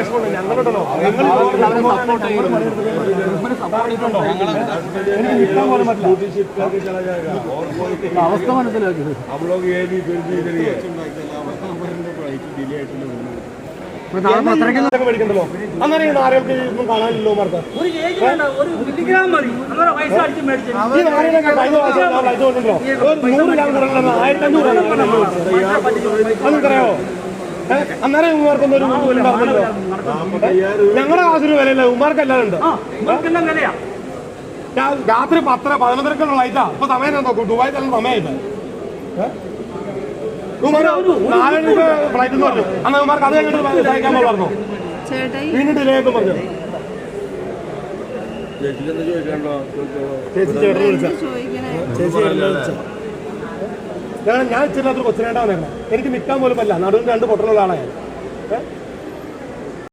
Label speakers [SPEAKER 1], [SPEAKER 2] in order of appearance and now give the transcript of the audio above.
[SPEAKER 1] വിഷമമുണ്ട്. ഞങ്ങളുണ്ടല്ലോ
[SPEAKER 2] അവസ്ഥ മനസ്സിലാക്കിയത്
[SPEAKER 1] മേടിക്കണ്ടല്ലോ അന്നേരം ആരെയൊക്കെ ഒന്നും കാണാനില്ലോ മാർക്ക് അന്നേരം അന്നേരം ഉമാർക്കൊന്നും ഒരു ഉണ്ടാകുമല്ലോ. ഞങ്ങളുടെ കാശിന് വിലയില്ല, ഉമാർക്കെല്ലാം ഉണ്ട്. രാത്രി 10-11 ഫ്ലൈറ്റാ. ഇപ്പൊ സമയം നോക്കൂ, ദുബായ് തന്നെ സമയമായിട്ട് 4 ഫ്ലൈറ്റ് എന്ന് പറഞ്ഞു. അന്ന് ഉമാർക്ക് അത് കഴിഞ്ഞിട്ട് സഹിക്കാൻ പറഞ്ഞു, വീണ്ടും ഡിലേ ആയിട്ടും പറഞ്ഞു. ചേച്ചി ചേട്ടനെ വിളിച്ച ഞാൻ ഇച്ചിരി കൊച്ചിനേട്ടാ വന്നേക്കണം. എനിക്ക് നിൽക്കാൻ പോലും പറ്റില്ല, നടുവിന് 2 പൊട്ടലുള്ള ആളാണ്.